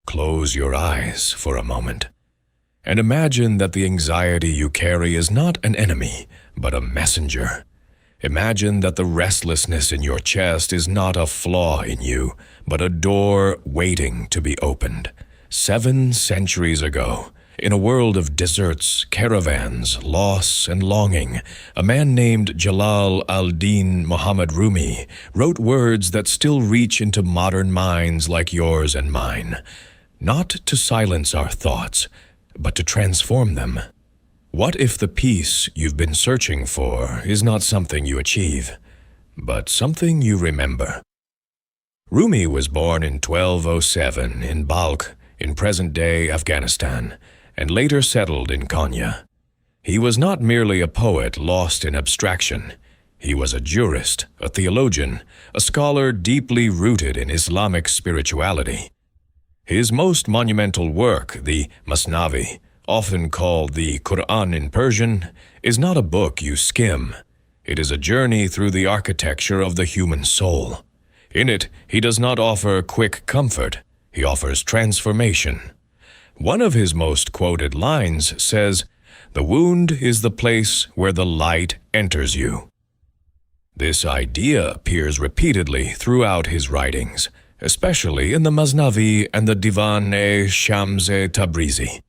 close your eyes for a moment and imagine that the anxiety you carry is not an enemy, but a messenger. Imagine that the restlessness in your chest is not a flaw in you, but a door waiting to be opened. 7 centuries ago, in a world of deserts, caravans, loss, and longing, a man named Jalal al-Din Muhammad Rumi wrote words that still reach into modern minds like yours and mine, not to silence our thoughts, but to transform them. What if the peace you've been searching for is not something you achieve, but something you remember? Rumi was born in 1207 in Balkh, in present-day Afghanistan, and later settled in Konya. He was not merely a poet lost in abstraction. He was a jurist, a theologian, a scholar deeply rooted in Islamic spirituality. His most monumental work, the Masnavi, often called the Quran in Persian, is not a book you skim. It is a journey through the architecture of the human soul. In it, he does not offer quick comfort. He offers transformation. One of his most quoted lines says, "The wound is the place where the light enters you." This idea appears repeatedly throughout his writings, especially in the Masnavi and the Divan-e Shams Tabrizi.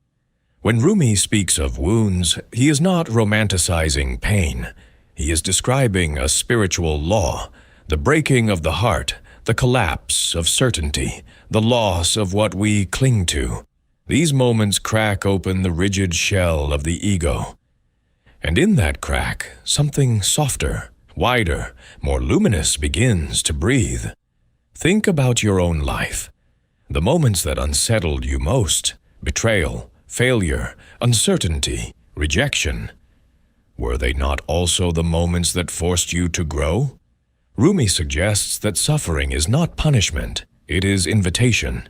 When Rumi speaks of wounds, he is not romanticizing pain. He is describing a spiritual law, the breaking of the heart, the collapse of certainty, the loss of what we cling to. These moments crack open the rigid shell of the ego. And in that crack, something softer, wider, more luminous begins to breathe. Think about your own life. The moments that unsettled you most, betrayal, failure, uncertainty, rejection. Were they not also the moments that forced you to grow? Rumi suggests that suffering is not punishment, it is invitation.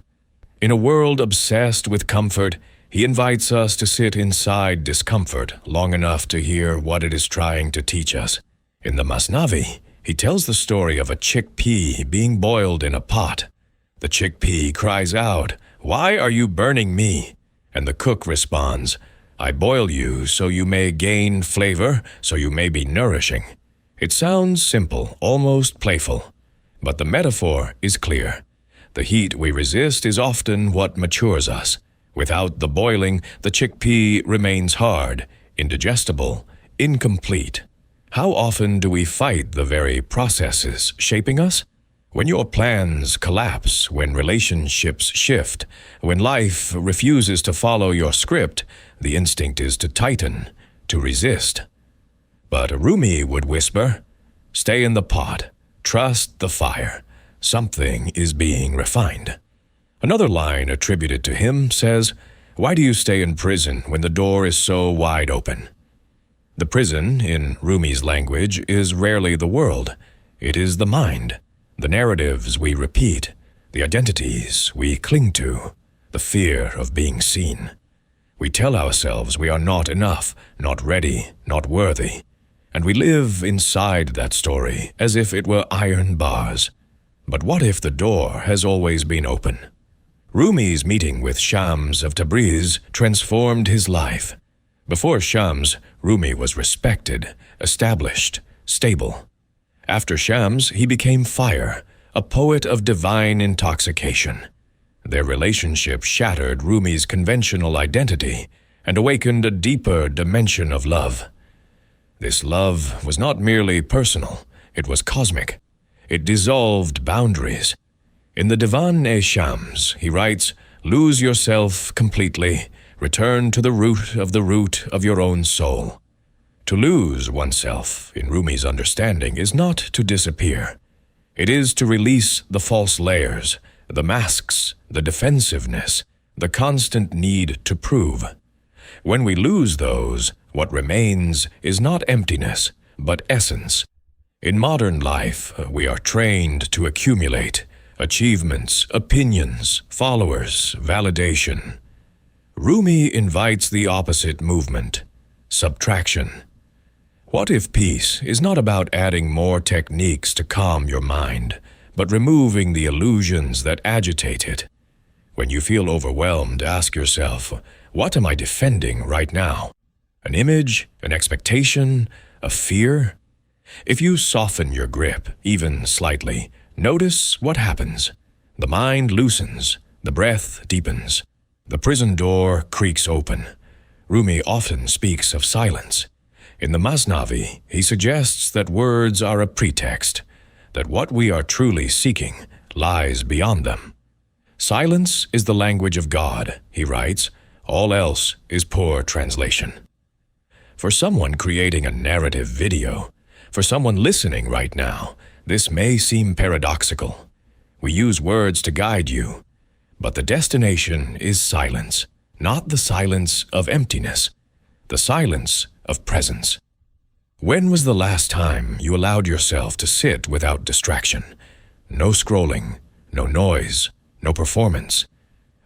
In a world obsessed with comfort, he invites us to sit inside discomfort long enough to hear what it is trying to teach us. In the Masnavi, he tells the story of a chickpea being boiled in a pot. The chickpea cries out, "Why are you burning me?" And the cook responds, "I boil you so you may gain flavor, so you may be nourishing." It sounds simple, almost playful, but the metaphor is clear. The heat we resist is often what matures us. Without the boiling, the chickpea remains hard, indigestible, incomplete. How often do we fight the very processes shaping us? When your plans collapse, when relationships shift, when life refuses to follow your script, the instinct is to tighten, to resist. But Rumi would whisper, "Stay in the pot, trust the fire. Something is being refined." Another line attributed to him says, "Why do you stay in prison when the door is so wide open?" The prison, in Rumi's language, is rarely the world. It is the mind, the narratives we repeat, the identities we cling to, the fear of being seen. We tell ourselves we are not enough, not ready, not worthy, and we live inside that story as if it were iron bars. But what if the door has always been open? Rumi's meeting with Shams of Tabriz transformed his life. Before Shams, Rumi was respected, established, stable. After Shams, he became fire, a poet of divine intoxication. Their relationship shattered Rumi's conventional identity and awakened a deeper dimension of love. This love was not merely personal, it was cosmic. It dissolved boundaries. In the Divan-e Shams, he writes, "Lose yourself completely, return to the root of your own soul." To lose oneself, in Rumi's understanding, is not to disappear. It is to release the false layers, the masks, the defensiveness, the constant need to prove. When we lose those, what remains is not emptiness, but essence. In modern life, we are trained to accumulate achievements, opinions, followers, validation. Rumi invites the opposite movement, subtraction. What if peace is not about adding more techniques to calm your mind, but removing the illusions that agitate it? When you feel overwhelmed, ask yourself, what am I defending right now? An image, an expectation, a fear? If you soften your grip, even slightly, notice what happens. The mind loosens, the breath deepens, the prison door creaks open. Rumi often speaks of silence. In the Masnavi, he suggests that words are a pretext, that what we are truly seeking lies beyond them. Silence is the language of God, he writes. All else is poor translation. For someone creating a narrative video, for someone listening right now, this may seem paradoxical. We use words to guide you, but the destination is silence, not the silence of emptiness, the silence of presence. When was the last time you allowed yourself to sit without distraction? No scrolling, no noise, no performance.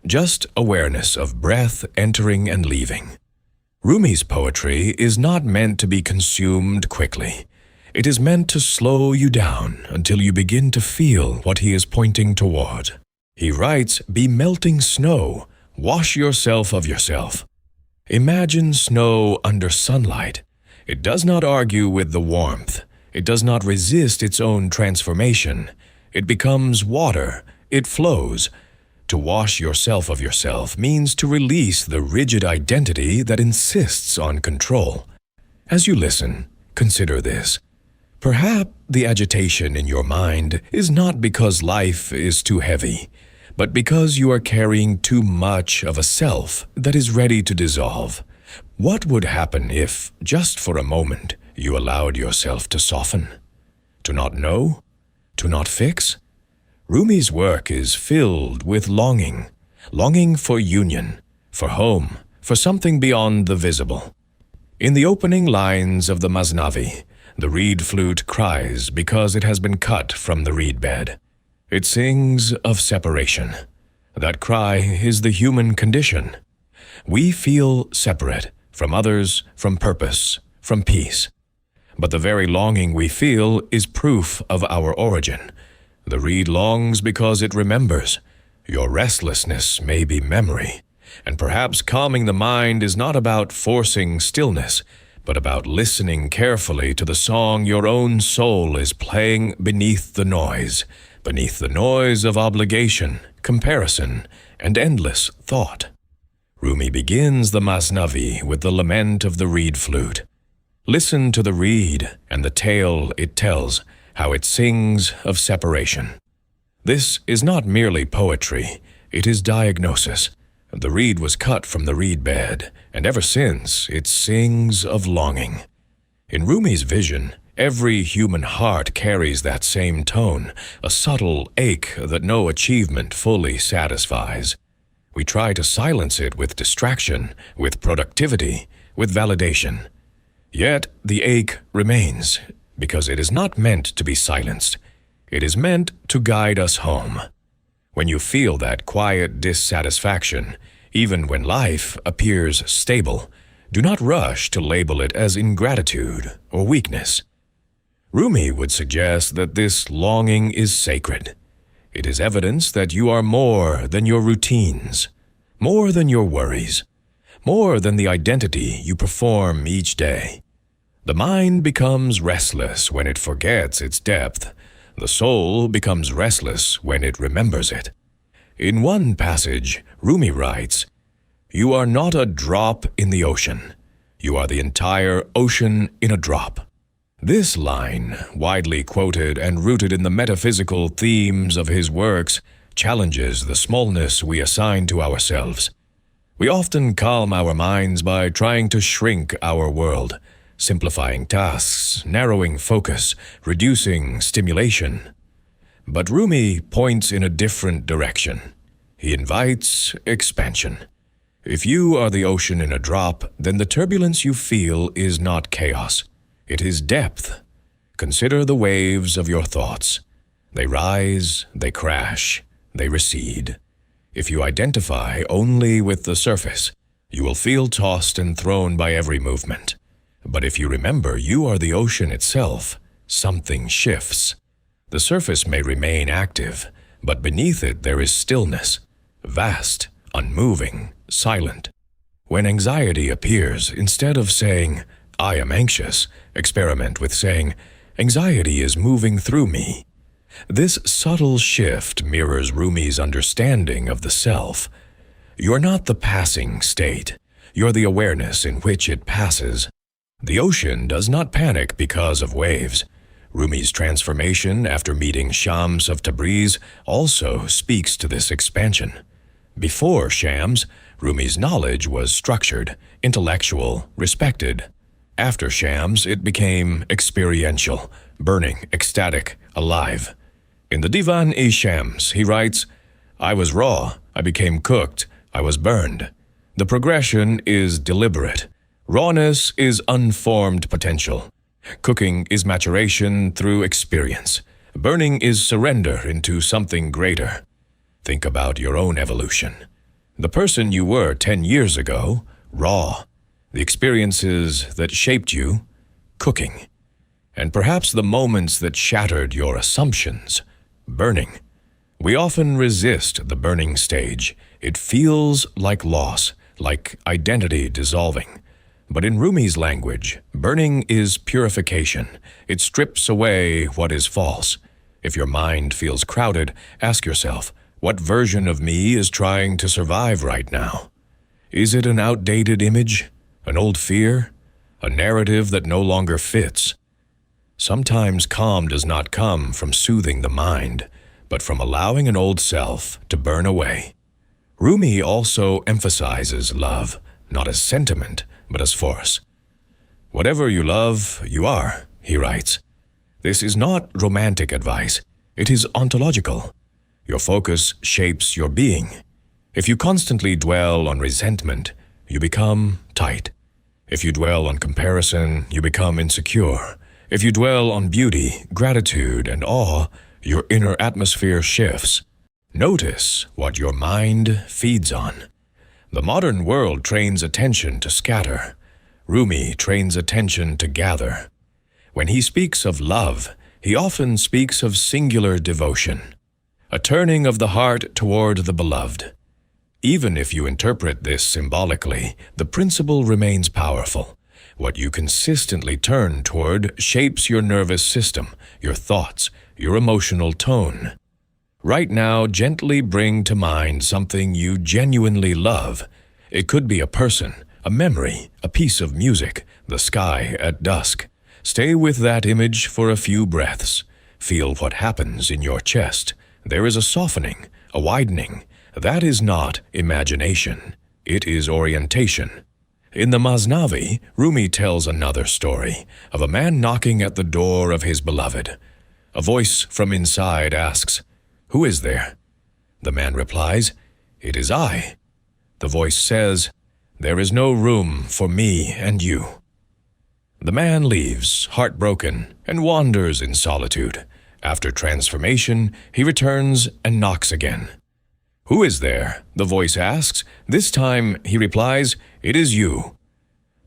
Just awareness of breath entering and leaving. Rumi's poetry is not meant to be consumed quickly. It is meant to slow you down until you begin to feel what he is pointing toward. He writes, "Be melting snow, wash yourself of yourself." Imagine snow under sunlight. It does not argue with the warmth. It does not resist its own transformation. It becomes water. It flows. To wash yourself of yourself means to release the rigid identity that insists on control. As you listen, consider this. Perhaps the agitation in your mind is not because life is too heavy, but because you are carrying too much of a self that is ready to dissolve. What would happen if, just for a moment, you allowed yourself to soften? To not know? To not fix? Rumi's work is filled with longing. Longing for union, for home, for something beyond the visible. In the opening lines of the Masnavi, the reed flute cries because it has been cut from the reed bed. It sings of separation. That cry is the human condition. We feel separate from others, from purpose, from peace. But the very longing we feel is proof of our origin. The reed longs because it remembers. Your restlessness may be memory. And perhaps calming the mind is not about forcing stillness, but about listening carefully to the song your own soul is playing beneath the noise of obligation, comparison, and endless thought. Rumi begins the Masnavi with the lament of the reed flute. Listen to the reed and the tale it tells, how it sings of separation. This is not merely poetry, it is diagnosis. The reed was cut from the reed bed, and ever since it sings of longing. In Rumi's vision, every human heart carries that same tone, a subtle ache that no achievement fully satisfies. We try to silence it with distraction, with productivity, with validation. Yet the ache remains, because it is not meant to be silenced. It is meant to guide us home. When you feel that quiet dissatisfaction, even when life appears stable, do not rush to label it as ingratitude or weakness. Rumi would suggest that this longing is sacred. It is evidence that you are more than your routines, more than your worries, more than the identity you perform each day. The mind becomes restless when it forgets its depth. The soul becomes restless when it remembers it. In one passage, Rumi writes, "You are not a drop in the ocean. You are the entire ocean in a drop." This line, widely quoted and rooted in the metaphysical themes of his works, challenges the smallness we assign to ourselves. We often calm our minds by trying to shrink our world, simplifying tasks, narrowing focus, reducing stimulation. But Rumi points in a different direction. He invites expansion. If you are the ocean in a drop, then the turbulence you feel is not chaos. It is depth. Consider the waves of your thoughts. They rise, they crash, they recede. If you identify only with the surface, you will feel tossed and thrown by every movement. But if you remember you are the ocean itself, something shifts. The surface may remain active, but beneath it there is stillness, vast, unmoving, silent. When anxiety appears, instead of saying, "I am anxious," experiment with saying, "Anxiety is moving through me." This subtle shift mirrors Rumi's understanding of the self. You're not the passing state. You're the awareness in which it passes. The ocean does not panic because of waves. Rumi's transformation after meeting Shams of Tabriz also speaks to this expansion. Before Shams, Rumi's knowledge was structured, intellectual, respected. After Shams, it became experiential, burning, ecstatic, alive. In the Divan-e Shams, he writes, "I was raw, I became cooked, I was burned." The progression is deliberate. Rawness is unformed potential. Cooking is maturation through experience. Burning is surrender into something greater. Think about your own evolution. The person you were 10 years ago, raw. The experiences that shaped you, cooking. And perhaps the moments that shattered your assumptions, burning. We often resist the burning stage. It feels like loss, like identity dissolving. But in Rumi's language, burning is purification. It strips away what is false. If your mind feels crowded, ask yourself, what version of me is trying to survive right now? Is it an outdated image? An old fear? A narrative that no longer fits? Sometimes calm does not come from soothing the mind, but from allowing an old self to burn away. Rumi also emphasizes love, not as sentiment, but as force. Whatever you love, you are, he writes. This is not romantic advice. It is ontological. Your focus shapes your being. If you constantly dwell on resentment, you become tight. If you dwell on comparison, you become insecure. If you dwell on beauty, gratitude, and awe, your inner atmosphere shifts. Notice what your mind feeds on. The modern world trains attention to scatter. Rumi trains attention to gather. When he speaks of love, he often speaks of singular devotion, a turning of the heart toward the beloved. Even if you interpret this symbolically, the principle remains powerful. What you consistently turn toward shapes your nervous system, your thoughts, your emotional tone. Right now, gently bring to mind something you genuinely love. It could be a person, a memory, a piece of music, the sky at dusk. Stay with that image for a few breaths. Feel what happens in your chest. There is a softening, a widening. That is not imagination. It is orientation. In the Masnavi, Rumi tells another story of a man knocking at the door of his beloved. A voice from inside asks, "Who is there?" The man replies, "It is I." The voice says, "There is no room for me and you." The man leaves, heartbroken, and wanders in solitude. After transformation, he returns and knocks again. "Who is there?" the voice asks. This time, he replies, "It is you."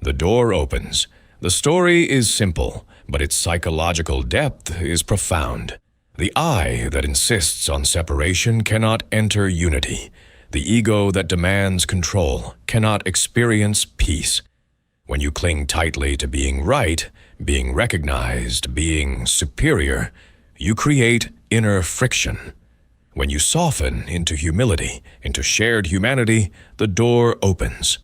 The door opens. The story is simple, but its psychological depth is profound. The I that insists on separation cannot enter unity. The ego that demands control cannot experience peace. When you cling tightly to being right, being recognized, being superior, you create inner friction. When you soften into humility, into shared humanity, the door opens.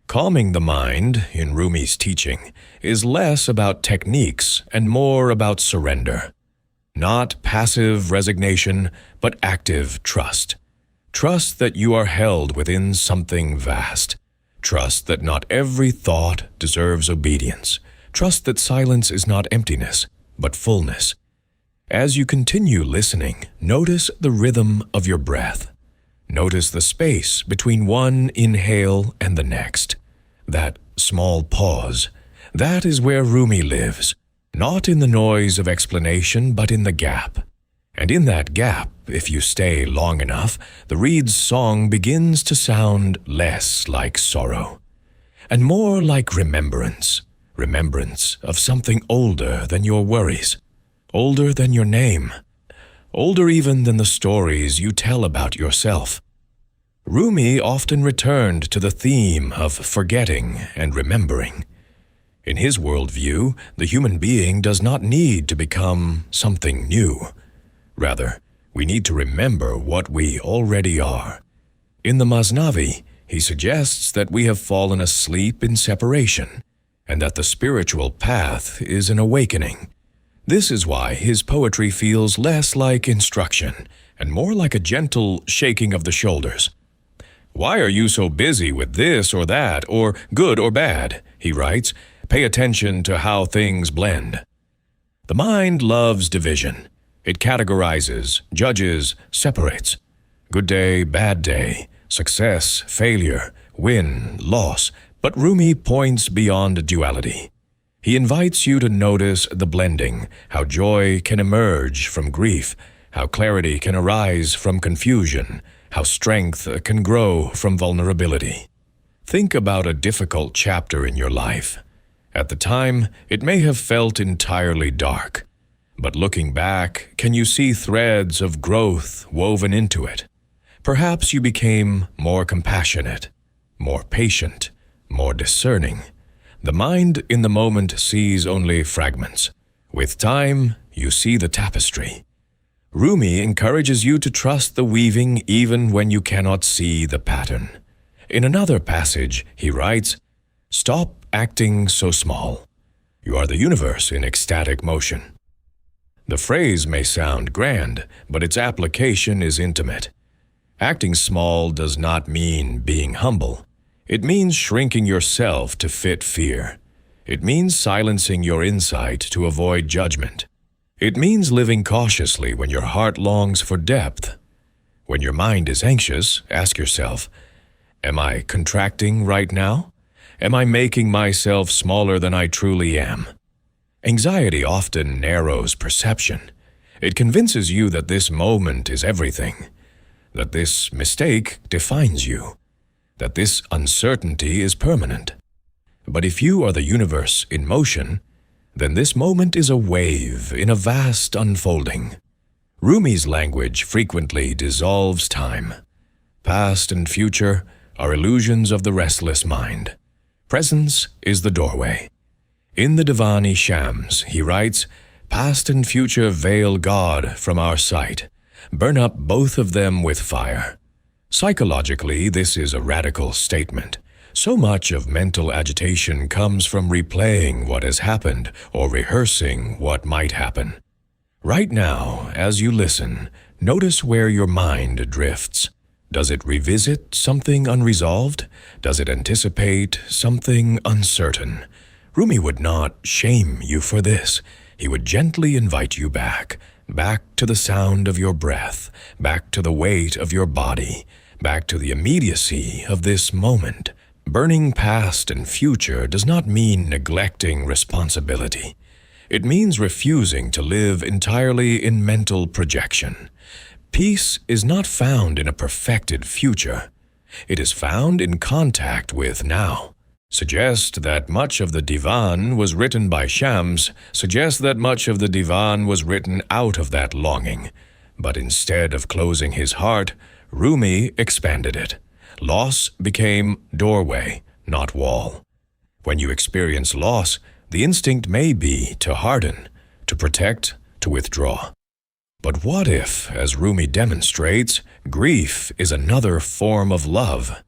Calming the mind, in Rumi's teaching, is less about techniques and more about surrender. Not passive resignation, but active trust. Trust that you are held within something vast. Trust that not every thought deserves obedience. Trust that silence is not emptiness, but fullness. As you continue listening, notice the rhythm of your breath. Notice the space between one inhale and the next. That small pause. That is where Rumi lives. Not in the noise of explanation, but in the gap. And in that gap, if you stay long enough, the reed's song begins to sound less like sorrow, and more like remembrance. Remembrance of something older than your worries, older than your name, older even than the stories you tell about yourself. Rumi often returned to the theme of forgetting and remembering. In his worldview, the human being does not need to become something new. Rather, we need to remember what we already are. In the Masnavi, he suggests that we have fallen asleep in separation, and that the spiritual path is an awakening. This is why his poetry feels less like instruction and more like a gentle shaking of the shoulders. "Why are you so busy with this or that, or good or bad?" he writes. "Pay attention to how things blend." The mind loves division. It categorizes, judges, separates. Good day, bad day, success, failure, win, loss. But Rumi points beyond duality. He invites you to notice the blending, how joy can emerge from grief, how clarity can arise from confusion, how strength can grow from vulnerability. Think about a difficult chapter in your life. At the time, it may have felt entirely dark. But looking back, can you see threads of growth woven into it? Perhaps you became more compassionate, more patient, more discerning. The mind in the moment sees only fragments. With time, you see the tapestry. Rumi encourages you to trust the weaving even when you cannot see the pattern. In another passage, he writes, "Stop acting so small. You are the universe in ecstatic motion." The phrase may sound grand, but its application is intimate. Acting small does not mean being humble. It means shrinking yourself to fit fear. It means silencing your insight to avoid judgment. It means living cautiously when your heart longs for depth. When your mind is anxious, ask yourself, am I contracting right now? Am I making myself smaller than I truly am? Anxiety often narrows perception. It convinces you that this moment is everything, that this mistake defines you, that this uncertainty is permanent. But if you are the universe in motion, then this moment is a wave in a vast unfolding. Rumi's language frequently dissolves time. Past and future are illusions of the restless mind. Presence is the doorway. In the Divan-e Shams, he writes, "Past and future veil God from our sight. Burn up both of them with fire." Psychologically, this is a radical statement. So much of mental agitation comes from replaying what has happened or rehearsing what might happen. Right now, as you listen, notice where your mind drifts. Does it revisit something unresolved? Does it anticipate something uncertain? Rumi would not shame you for this. He would gently invite you back to the sound of your breath, back to the weight of your body, back to the immediacy of this moment. Burning past and future does not mean neglecting responsibility. It means refusing to live entirely in mental projection. Peace is not found in a perfected future. It is found in contact with now. Suggest that much of the Divan was written by Shams, suggest that much of the Divan was written out of that longing. But instead of closing his heart, Rumi expanded it. Loss became doorway, not wall. When you experience loss, the instinct may be to harden, to protect, to withdraw. But what if, as Rumi demonstrates, grief is another form of love?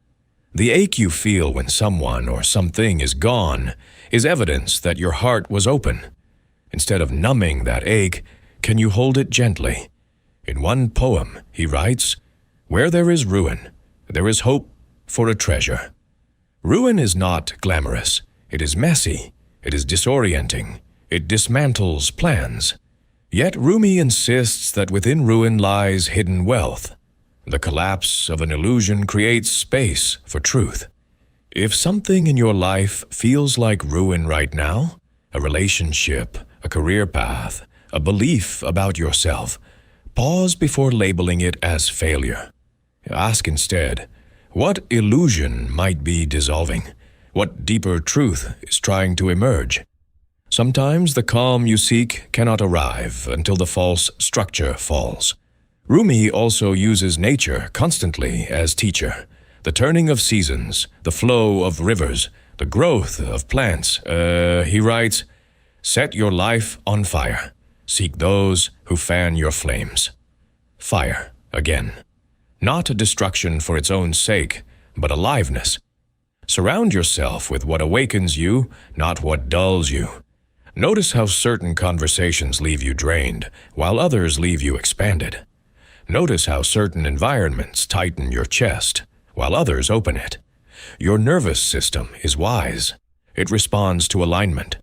The ache you feel when someone or something is gone is evidence that your heart was open. Instead of numbing that ache, can you hold it gently? In one poem, he writes, "Where there is ruin, there is hope for a treasure." Ruin is not glamorous. It is messy. It is disorienting. It dismantles plans. Yet Rumi insists that within ruin lies hidden wealth. The collapse of an illusion creates space for truth. If something in your life feels like ruin right now, a relationship, a career path, a belief about yourself, pause before labeling it as failure. Ask instead, what illusion might be dissolving? What deeper truth is trying to emerge? Sometimes the calm you seek cannot arrive until the false structure falls. Rumi also uses nature constantly as teacher. the turning of seasons, the flow of rivers, the growth of plants. He writes, set your life on fire. Seek those who fan your flames. Fire, again. Not destruction for its own sake, but aliveness. Surround yourself with what awakens you, not what dulls you. Notice how certain conversations leave you drained, while others leave you expanded. Notice how certain environments tighten your chest, while others open it. Your nervous system is wise. It responds to alignment.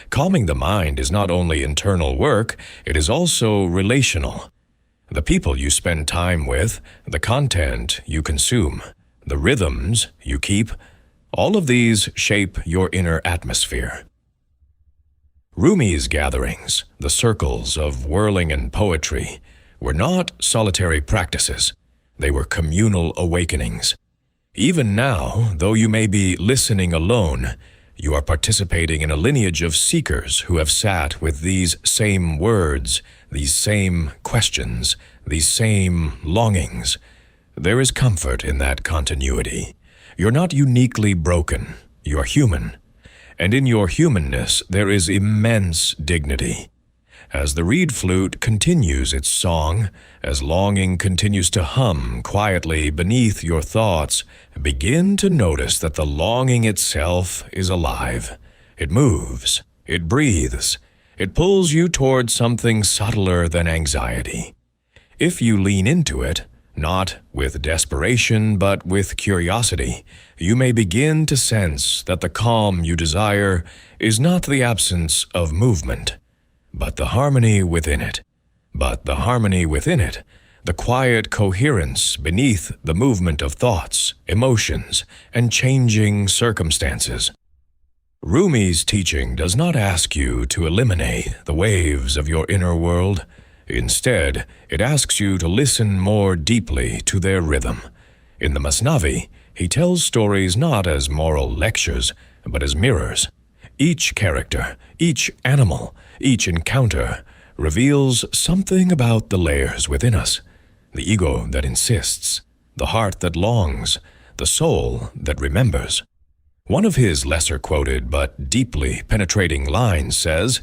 Calming the mind is not only internal work, it is also relational. The people you spend time with, the content you consume, the rhythms you keep, all of these shape your inner atmosphere. Rumi's gatherings, the circles of whirling and poetry, were not solitary practices. They were communal awakenings. Even now, though you may be listening alone, you are participating in a lineage of seekers who have sat with these same words, these same questions, these same longings. There is comfort in that continuity. You're not uniquely broken. You're human. And in your humanness, there is immense dignity. As the reed flute continues its song, as longing continues to hum quietly beneath your thoughts, begin to notice that the longing itself is alive. It moves. It breathes. It pulls you toward something subtler than anxiety. If you lean into it, not with desperation but with curiosity, you may begin to sense that the calm you desire is not the absence of movement, but the harmony within it. The quiet coherence beneath the movement of thoughts, emotions, and changing circumstances. Rumi's teaching does not ask you to eliminate the waves of your inner world. Instead, it asks you to listen more deeply to their rhythm. In the Masnavi, he tells stories not as moral lectures, but as mirrors. Each character, each animal, each encounter reveals something about the layers within us, the ego that insists, the heart that longs, the soul that remembers. One of his lesser quoted but deeply penetrating lines says,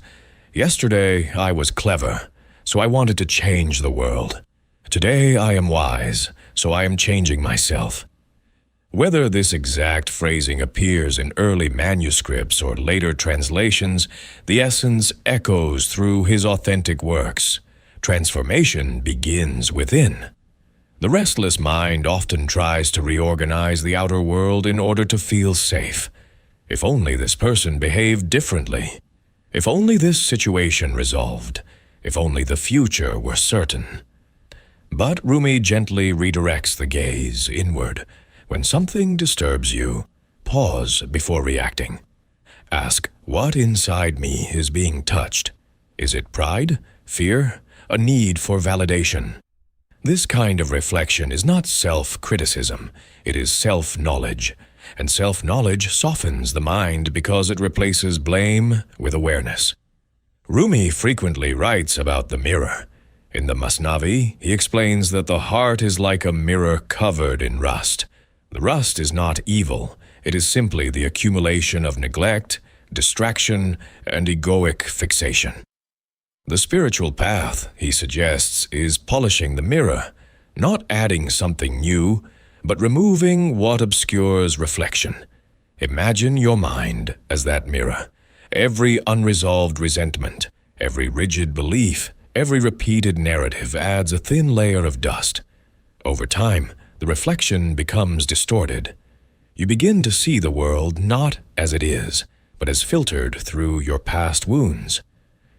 "Yesterday I was clever, so I wanted to change the world. Today I am wise, so I am changing myself." Whether this exact phrasing appears in early manuscripts or later translations, the essence echoes through his authentic works. Transformation begins within. The restless mind often tries to reorganize the outer world in order to feel safe. If only this person behaved differently. If only this situation resolved. If only the future were certain. But Rumi gently redirects the gaze inward. When something disturbs you, pause before reacting. Ask, what inside me is being touched? Is it pride, fear, a need for validation? This kind of reflection is not self-criticism, it is self-knowledge. And self-knowledge softens the mind because it replaces blame with awareness. Rumi frequently writes about the mirror. In the Masnavi, he explains that the heart is like a mirror covered in rust. The rust is not evil, it is simply the accumulation of neglect, distraction, and egoic fixation. The spiritual path, he suggests, is polishing the mirror, not adding something new, but removing what obscures reflection. Imagine your mind as that mirror. Every unresolved resentment, every rigid belief, every repeated narrative adds a thin layer of dust. Over time, the reflection becomes distorted. You begin to see the world not as it is, but as filtered through your past wounds.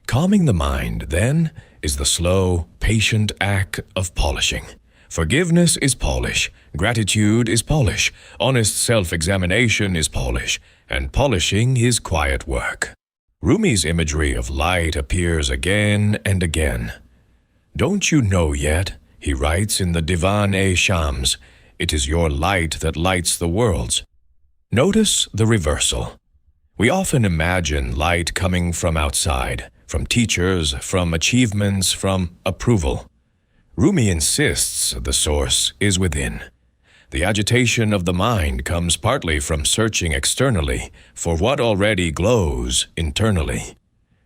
Calming the mind, then, is the slow, patient act of polishing. Forgiveness is polish, gratitude is polish, honest self-examination is polish, and polishing is quiet work. Rumi's imagery of light appears again and again. Don't you know yet? He writes in the Divan-e Shams, "It is your light that lights the worlds." Notice the reversal. We often imagine light coming from outside, from teachers, from achievements, from approval. Rumi insists the source is within. The agitation of the mind comes partly from searching externally for what already glows internally.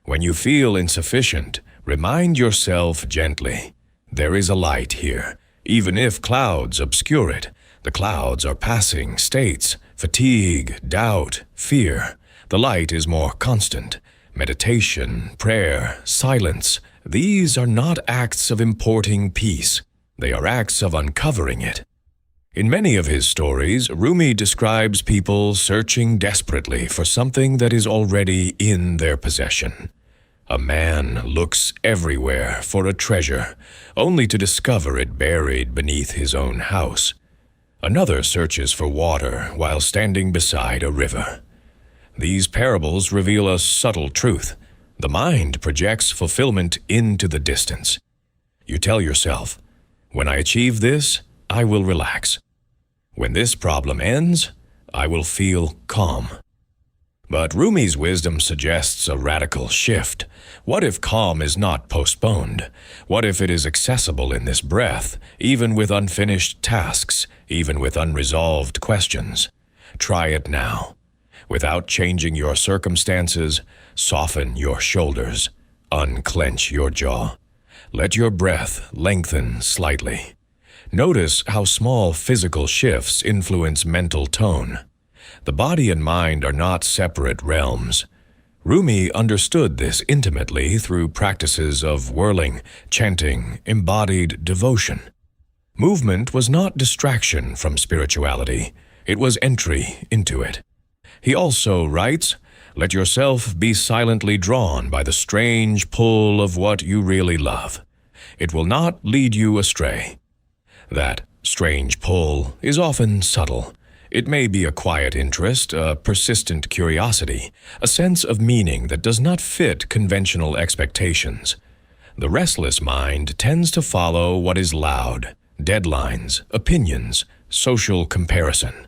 When you feel insufficient, remind yourself gently, there is a light here, even if clouds obscure it. The clouds are passing states, fatigue, doubt, fear. The light is more constant. Meditation, prayer, silence, these are not acts of importing peace. They are acts of uncovering it. In many of his stories, Rumi describes people searching desperately for something that is already in their possession. A man looks everywhere for a treasure, only to discover it buried beneath his own house. Another searches for water while standing beside a river. These parables reveal a subtle truth. The mind projects fulfillment into the distance. You tell yourself, when I achieve this, I will relax. When this problem ends, I will feel calm. But Rumi's wisdom suggests a radical shift. What if calm is not postponed? What if it is accessible in this breath, even with unfinished tasks, even with unresolved questions? Try it now. Without changing your circumstances, soften your shoulders, unclench your jaw. Let your breath lengthen slightly. Notice how small physical shifts influence mental tone. The body and mind are not separate realms. Rumi understood this intimately through practices of whirling, chanting, embodied devotion. Movement was not distraction from spirituality, it was entry into it. He also writes, let yourself be silently drawn by the strange pull of what you really love. It will not lead you astray. That strange pull is often subtle. It may be a quiet interest, a persistent curiosity, a sense of meaning that does not fit conventional expectations. The restless mind tends to follow what is loud, deadlines, opinions, social comparison.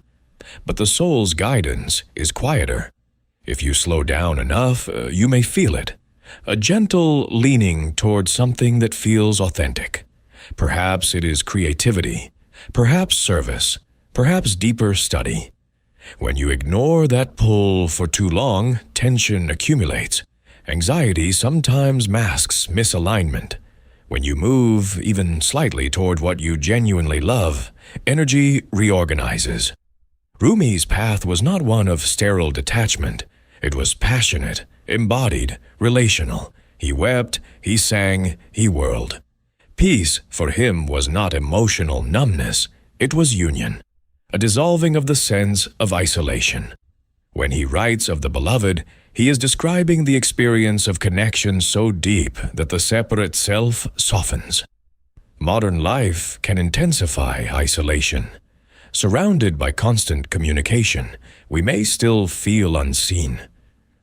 But the soul's guidance is quieter. If you slow down enough, you may feel it. A gentle leaning toward something that feels authentic. Perhaps it is creativity, perhaps service, perhaps deeper study. When you ignore that pull for too long, tension accumulates. Anxiety sometimes masks misalignment. When you move even slightly toward what you genuinely love, energy reorganizes. Rumi's path was not one of sterile detachment. It was passionate, embodied, relational. He wept, he sang, he whirled. Peace for him was not emotional numbness, it was union, a dissolving of the sense of isolation. When he writes of the beloved, he is describing the experience of connection so deep that the separate self softens. Modern life can intensify isolation. Surrounded by constant communication, we may still feel unseen.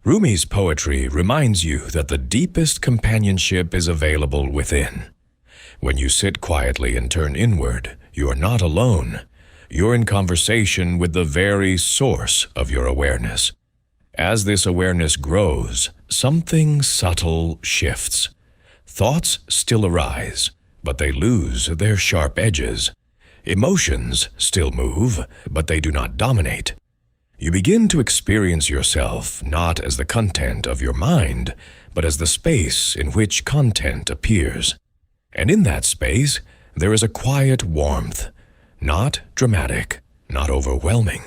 Rumi's poetry reminds you that the deepest companionship is available within. When you sit quietly and turn inward, you are not alone. You're in conversation with the very source of your awareness. As this awareness grows, something subtle shifts. Thoughts still arise, but they lose their sharp edges. Emotions still move, but they do not dominate. You begin to experience yourself not as the content of your mind, but as the space in which content appears. And in that space, there is a quiet warmth, not dramatic, not overwhelming,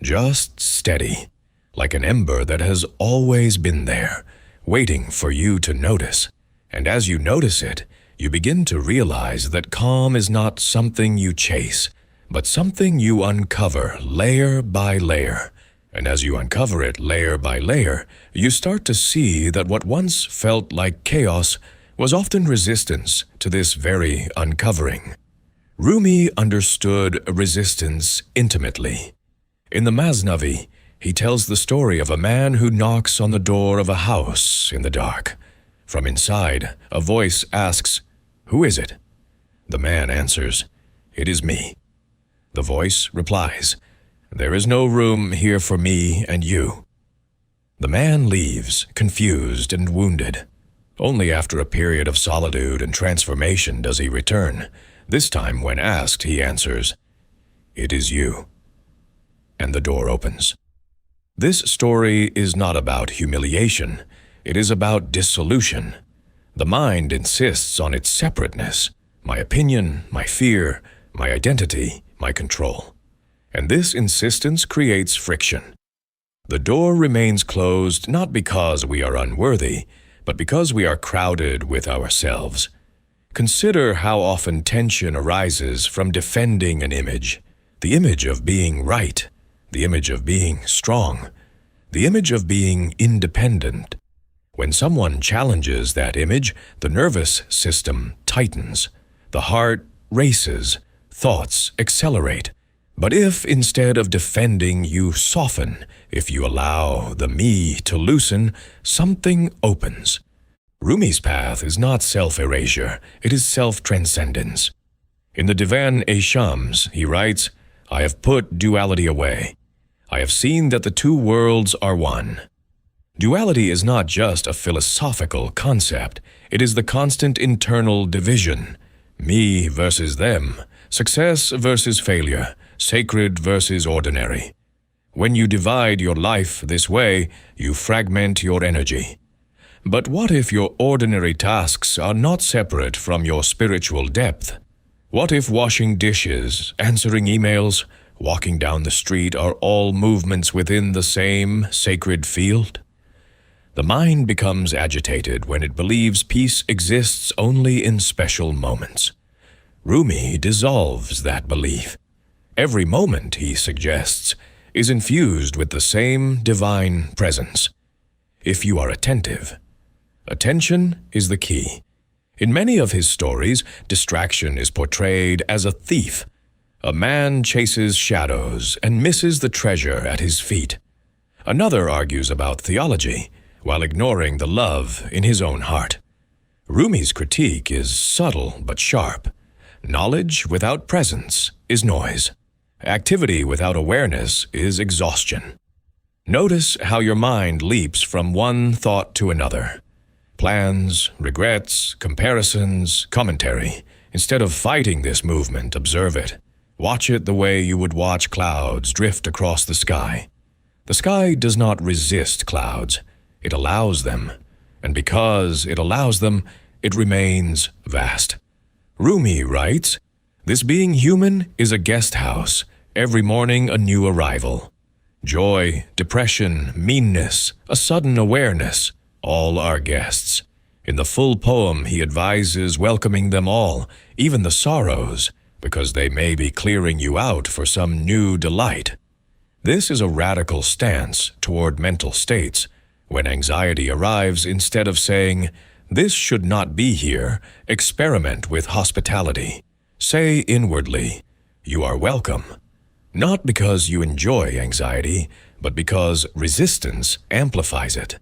just steady, like an ember that has always been there, waiting for you to notice. And as you notice it, you begin to realize that calm is not something you chase, but something you uncover layer by layer. And as you uncover it layer by layer, you start to see that what once felt like chaos was often resistance to this very uncovering. Rumi understood resistance intimately. In the Masnavi, he tells the story of a man who knocks on the door of a house in the dark. From inside, a voice asks, "Who is it?" The man answers, "It is me." The voice replies, "There is no room here for me and you." The man leaves, confused and wounded. Only after a period of solitude and transformation does he return. This time, when asked, he answers, It is you. And the door opens. This story is not about humiliation. It is about dissolution. The mind insists on its separateness, my opinion, my fear, my identity, my control. And this insistence creates friction. The door remains closed not because we are unworthy, but because we are crowded with ourselves. Consider how often tension arises from defending an image, the image of being right, the image of being strong, the image of being independent. When someone challenges that image, the nervous system tightens, the heart races, thoughts accelerate. But if instead of defending you soften, if you allow the me to loosen, something opens. Rumi's path is not self-erasure, it is self-transcendence. In the Divan-e Shams, he writes, "I have put duality away. I have seen that the two worlds are one." Duality is not just a philosophical concept, it is the constant internal division. Me versus them, success versus failure, sacred versus ordinary. When you divide your life this way, you fragment your energy. But what if your ordinary tasks are not separate from your spiritual depth? What if washing dishes, answering emails, walking down the street are all movements within the same sacred field? The mind becomes agitated when it believes peace exists only in special moments. Rumi dissolves that belief. Every moment, he suggests, is infused with the same divine presence. If you are attentive. Attention is the key. In many of his stories, distraction is portrayed as a thief. A man chases shadows and misses the treasure at his feet. Another argues about theology, while ignoring the love in his own heart. Rumi's critique is subtle but sharp. Knowledge without presence is noise. Activity without awareness is exhaustion. Notice how your mind leaps from one thought to another. Plans, regrets, comparisons, commentary. Instead of fighting this movement, observe it. Watch it the way you would watch clouds drift across the sky. The sky does not resist clouds. It allows them. And because it allows them, it remains vast. Rumi writes, "This being human is a guest house, every morning a new arrival. Joy, depression, meanness, a sudden awareness, all are guests. In the full poem he advises welcoming them all, even the sorrows, because they may be clearing you out for some new delight." This is a radical stance toward mental states. When anxiety arrives, instead of saying, "This should not be here," experiment with hospitality. Say inwardly, "You are welcome." Not because you enjoy anxiety, but because resistance amplifies it.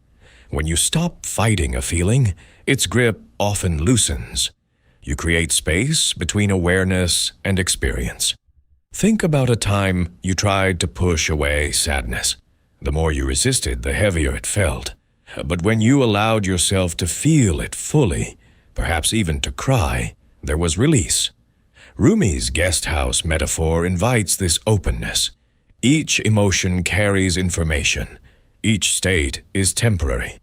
When you stop fighting a feeling, its grip often loosens. You create space between awareness and experience. Think about a time you tried to push away sadness. The more you resisted, the heavier it felt. But when you allowed yourself to feel it fully, perhaps even to cry, there was release. Rumi's guest house metaphor invites this openness. Each emotion carries information. Each state is temporary.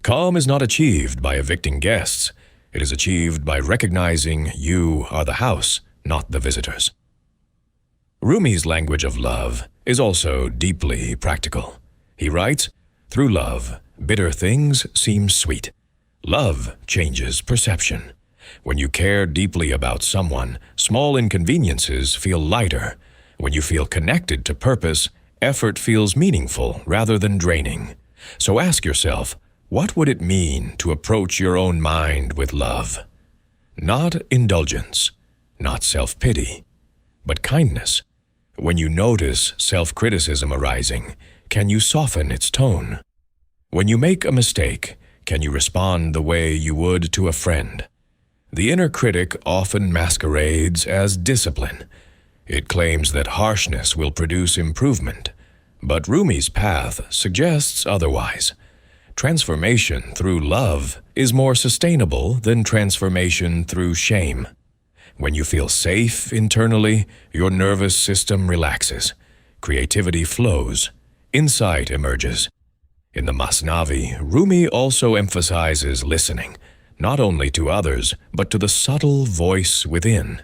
Calm is not achieved by evicting guests. It is achieved by recognizing you are the house, not the visitors. Rumi's language of love is also deeply practical. He writes, "Through love, bitter things seem sweet. Love changes perception. When you care deeply about someone, small inconveniences feel lighter. When you feel connected to purpose, effort feels meaningful rather than draining. So ask yourself, what would it mean to approach your own mind with love? Not indulgence, not self-pity, but kindness. When you notice self-criticism arising, can you soften its tone? When you make a mistake, can you respond the way you would to a friend? The inner critic often masquerades as discipline. It claims that harshness will produce improvement, but Rumi's path suggests otherwise. Transformation through love is more sustainable than transformation through shame. When you feel safe internally, your nervous system relaxes. Creativity flows. Insight emerges. In the Masnavi, Rumi also emphasizes listening, not only to others, but to the subtle voice within.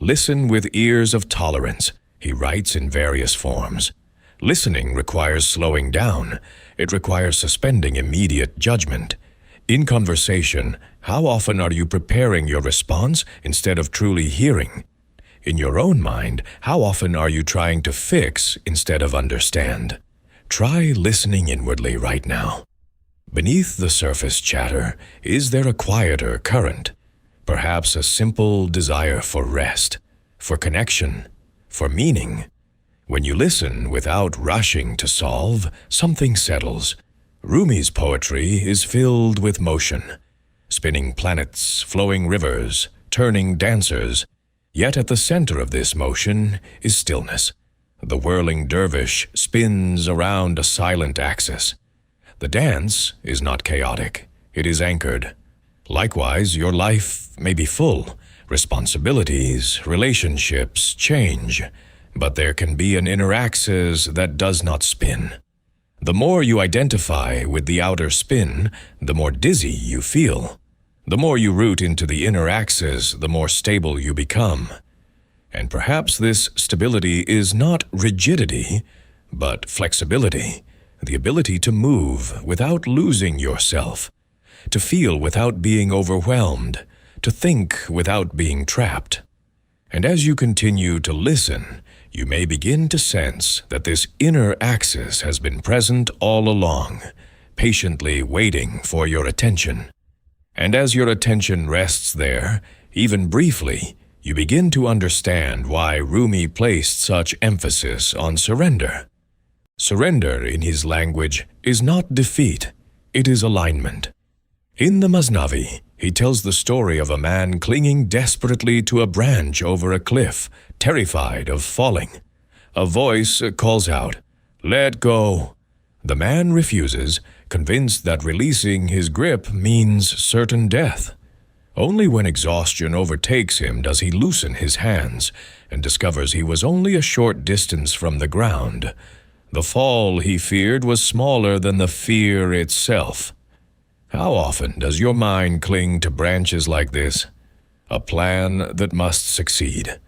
Listen with ears of tolerance, he writes in various forms. Listening requires slowing down. It requires suspending immediate judgment. In conversation, how often are you preparing your response instead of truly hearing? In your own mind, how often are you trying to fix instead of understand? Try listening inwardly right now. Beneath the surface chatter, is there a quieter current? Perhaps a simple desire for rest, for connection, for meaning. When you listen without rushing to solve, something settles. Rumi's poetry is filled with motion. Spinning planets, flowing rivers, turning dancers. Yet at the center of this motion is stillness. The whirling dervish spins around a silent axis. The dance is not chaotic, it is anchored. Likewise, your life may be full. Responsibilities, relationships change, but there can be an inner axis that does not spin. The more you identify with the outer spin, the more dizzy you feel. The more you root into the inner axis, the more stable you become. And perhaps this stability is not rigidity, but flexibility, the ability to move without losing yourself, to feel without being overwhelmed, to think without being trapped. And as you continue to listen, you may begin to sense that this inner axis has been present all along, patiently waiting for your attention. And as your attention rests there, even briefly, you begin to understand why Rumi placed such emphasis on surrender. Surrender, in his language, is not defeat, it is alignment. In the Masnavi, he tells the story of a man clinging desperately to a branch over a cliff, terrified of falling. A voice calls out, "Let go." The man refuses, convinced that releasing his grip means certain death. Only when exhaustion overtakes him does he loosen his hands and discovers he was only a short distance from the ground. The fall he feared was smaller than the fear itself. How often does your mind cling to branches like this? A plan that must succeed,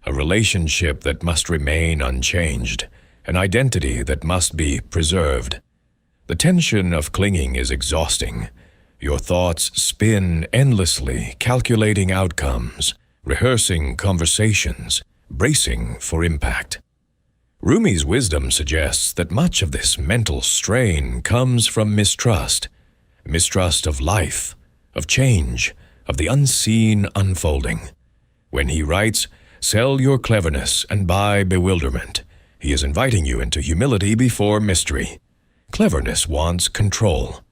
a relationship that must remain unchanged, an identity that must be preserved. The tension of clinging is exhausting. Your thoughts spin endlessly, calculating outcomes, rehearsing conversations, bracing for impact. Rumi's wisdom suggests that much of this mental strain comes from mistrust of life, of change, of the unseen unfolding. When he writes, "Sell your cleverness and buy bewilderment," he is inviting you into humility before mystery. Cleverness wants control.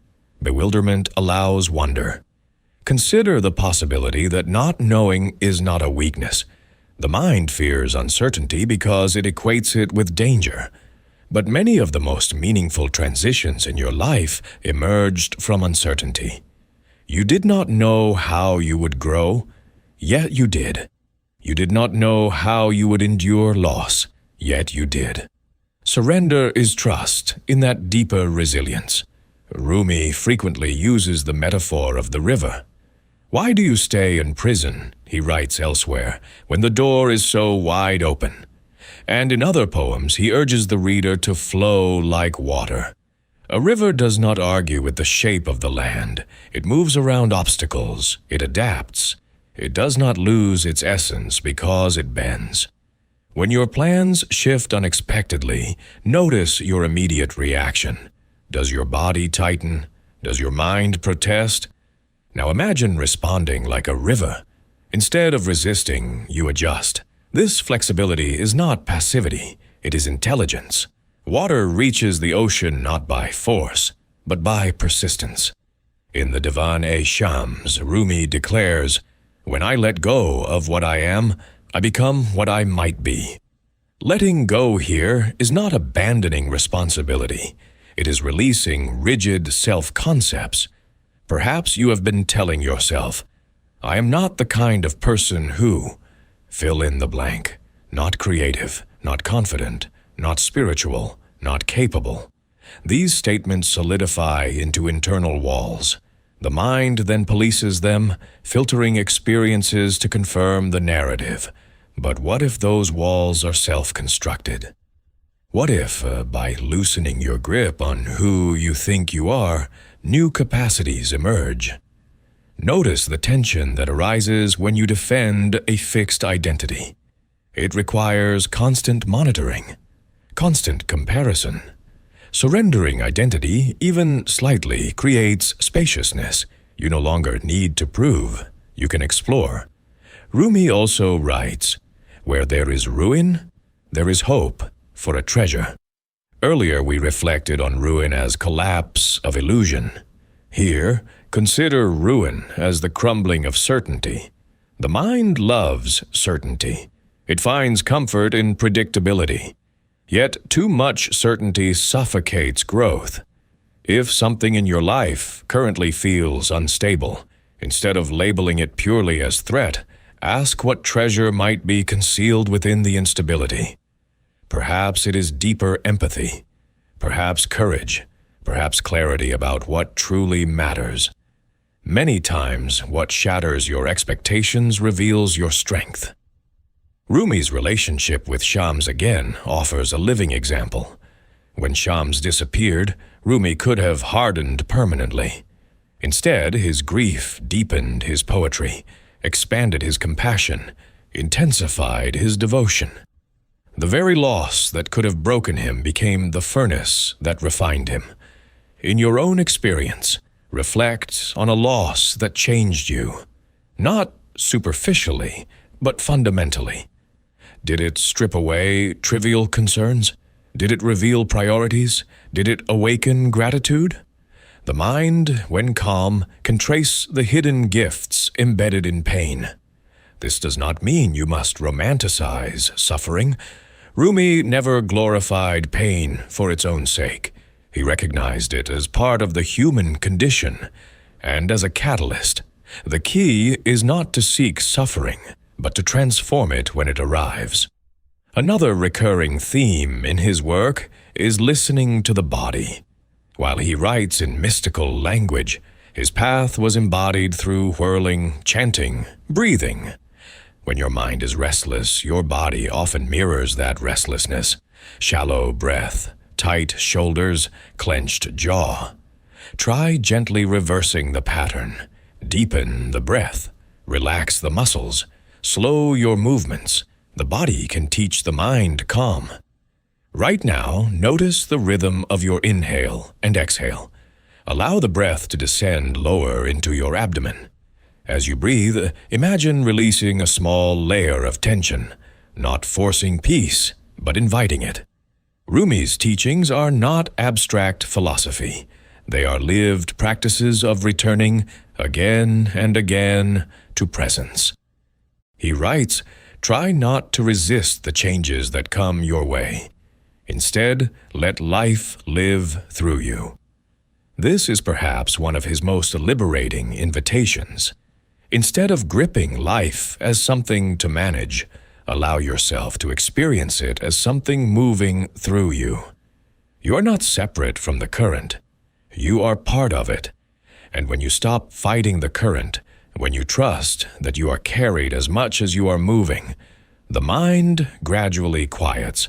Bewilderment allows wonder. Consider the possibility that not knowing is not a weakness. The mind fears uncertainty because it equates it with danger. But many of the most meaningful transitions in your life emerged from uncertainty. You did not know how you would grow, yet you did. You did not know how you would endure loss, yet you did. Surrender is trust in that deeper resilience. Rumi frequently uses the metaphor of the river. "Why do you stay in prison," he writes elsewhere, "when the door is so wide open?" And in other poems, he urges the reader to flow like water. A river does not argue with the shape of the land. It moves around obstacles. It adapts. It does not lose its essence because it bends. When your plans shift unexpectedly, notice your immediate reaction. Does your body tighten? Does your mind protest? Now imagine responding like a river. Instead of resisting, you adjust. This flexibility is not passivity, it is intelligence. Water reaches the ocean not by force, but by persistence. In the Divan-e Shams, Rumi declares, "When I let go of what I am, I become what I might be." Letting go here is not abandoning responsibility. It is releasing rigid self-concepts. Perhaps you have been telling yourself, "I am not the kind of person who," Fill in the blank. Not creative, not confident, not spiritual, not capable. These statements solidify into internal walls. The mind then polices them, filtering experiences to confirm the narrative. But what if those walls are self-constructed? What if, by loosening your grip on who you think you are, new capacities emerge? Notice the tension that arises when you defend a fixed identity. It requires constant monitoring, constant comparison. Surrendering identity, even slightly, creates spaciousness. You no longer need to prove. You can explore. Rumi also writes, "Where there is ruin, there is hope for a treasure." Earlier we reflected on ruin as collapse of illusion. Here, consider ruin as the crumbling of certainty. The mind loves certainty. It finds comfort in predictability. Yet too much certainty suffocates growth. If something in your life currently feels unstable, instead of labeling it purely as threat, ask what treasure might be concealed within the instability. Perhaps it is deeper empathy, perhaps courage, perhaps clarity about what truly matters. Many times, what shatters your expectations reveals your strength. Rumi's relationship with Shams again offers a living example. When Shams disappeared, Rumi could have hardened permanently. Instead, his grief deepened his poetry, expanded his compassion, intensified his devotion. The very loss that could have broken him became the furnace that refined him. In your own experience, reflect on a loss that changed you, not superficially, but fundamentally. Did it strip away trivial concerns? Did it reveal priorities? Did it awaken gratitude? The mind, when calm, can trace the hidden gifts embedded in pain. This does not mean you must romanticize suffering. Rumi never glorified pain for its own sake. He recognized it as part of the human condition and as a catalyst. The key is not to seek suffering, but to transform it when it arrives. Another recurring theme in his work is listening to the body. While he writes in mystical language, his path was embodied through whirling, chanting, breathing. When your mind is restless, your body often mirrors that restlessness. Shallow breath, tight shoulders, clenched jaw. Try gently reversing the pattern. Deepen the breath. Relax the muscles. Slow your movements. The body can teach the mind calm. Right now, notice the rhythm of your inhale and exhale. Allow the breath to descend lower into your abdomen. As you breathe, imagine releasing a small layer of tension, not forcing peace, but inviting it. Rumi's teachings are not abstract philosophy. They are lived practices of returning again and again to presence. He writes, "Try not to resist the changes that come your way. Instead, let life live through you." This is perhaps one of his most liberating invitations. Instead of gripping life as something to manage, allow yourself to experience it as something moving through you. You are not separate from the current. You are part of it. And when you stop fighting the current, when you trust that you are carried as much as you are moving, the mind gradually quiets.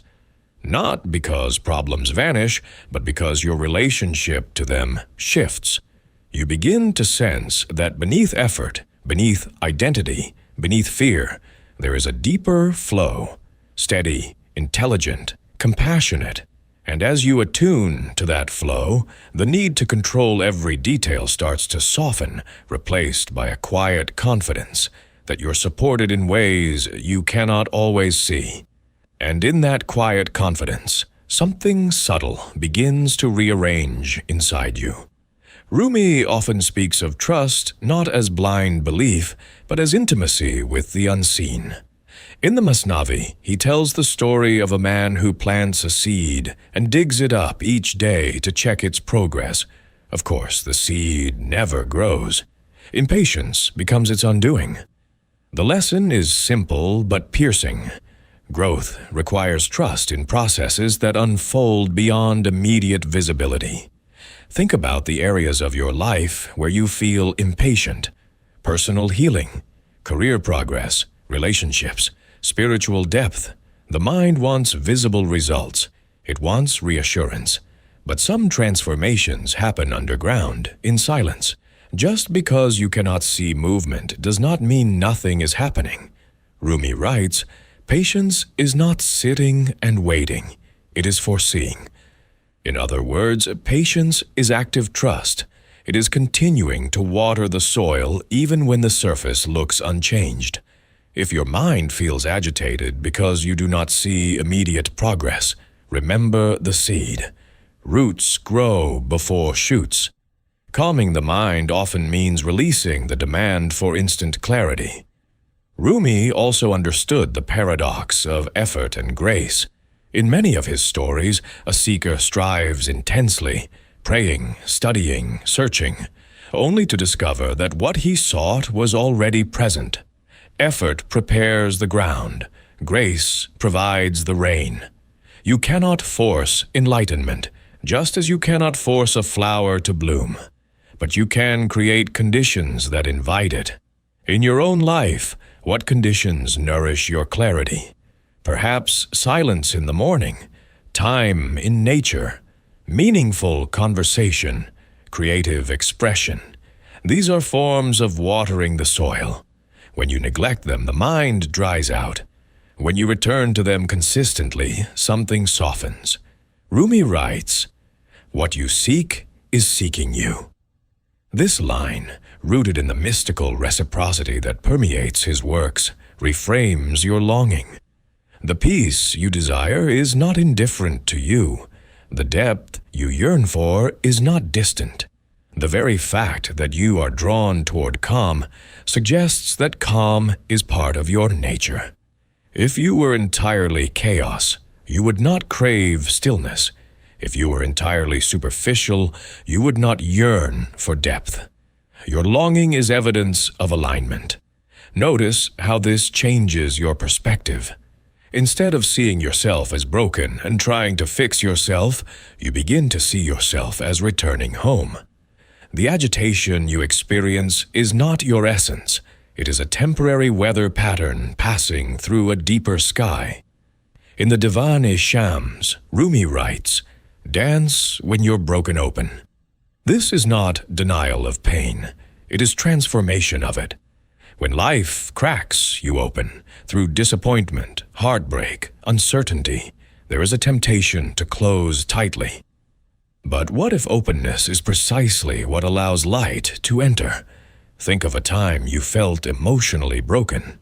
Not because problems vanish, but because your relationship to them shifts. You begin to sense that beneath effort, beneath identity, beneath fear, there is a deeper flow, steady, intelligent, compassionate. And as you attune to that flow, the need to control every detail starts to soften, replaced by a quiet confidence that you're supported in ways you cannot always see. And in that quiet confidence, something subtle begins to rearrange inside you. Rumi often speaks of trust not as blind belief, but as intimacy with the unseen. In the Masnavi, he tells the story of a man who plants a seed and digs it up each day to check its progress. Of course, the seed never grows. Impatience becomes its undoing. The lesson is simple but piercing. Growth requires trust in processes that unfold beyond immediate visibility. Think about the areas of your life where you feel impatient: personal healing, career progress, relationships, spiritual depth. The mind wants visible results. It wants reassurance. But some transformations happen underground, in silence. Just because you cannot see movement does not mean nothing is happening. Rumi writes, "Patience is not sitting and waiting. It is foreseeing." In other words, patience is active trust. It is continuing to water the soil even when the surface looks unchanged. If your mind feels agitated because you do not see immediate progress, remember the seed. Roots grow before shoots. Calming the mind often means releasing the demand for instant clarity. Rumi also understood the paradox of effort and grace. In many of his stories, a seeker strives intensely, praying, studying, searching, only to discover that what he sought was already present. Effort prepares the ground. Grace provides the rain. You cannot force enlightenment, just as you cannot force a flower to bloom. But you can create conditions that invite it. In your own life, what conditions nourish your clarity? Perhaps silence in the morning, time in nature, meaningful conversation, creative expression. These are forms of watering the soil. When you neglect them, the mind dries out. When you return to them consistently, something softens. Rumi writes, "What you seek is seeking you." This line, rooted in the mystical reciprocity that permeates his works, reframes your longing. The peace you desire is not indifferent to you. The depth you yearn for is not distant. The very fact that you are drawn toward calm suggests that calm is part of your nature. If you were entirely chaos, you would not crave stillness. If you were entirely superficial, you would not yearn for depth. Your longing is evidence of alignment. Notice how this changes your perspective. Instead of seeing yourself as broken and trying to fix yourself, you begin to see yourself as returning home. The agitation you experience is not your essence. It is a temporary weather pattern passing through a deeper sky. In the Divan-e Shams, Rumi writes, "Dance when you're broken open." This is not denial of pain. It is transformation of it. When life cracks, you open. Through disappointment, heartbreak, uncertainty, there is a temptation to close tightly. But what if openness is precisely what allows light to enter? Think of a time you felt emotionally broken.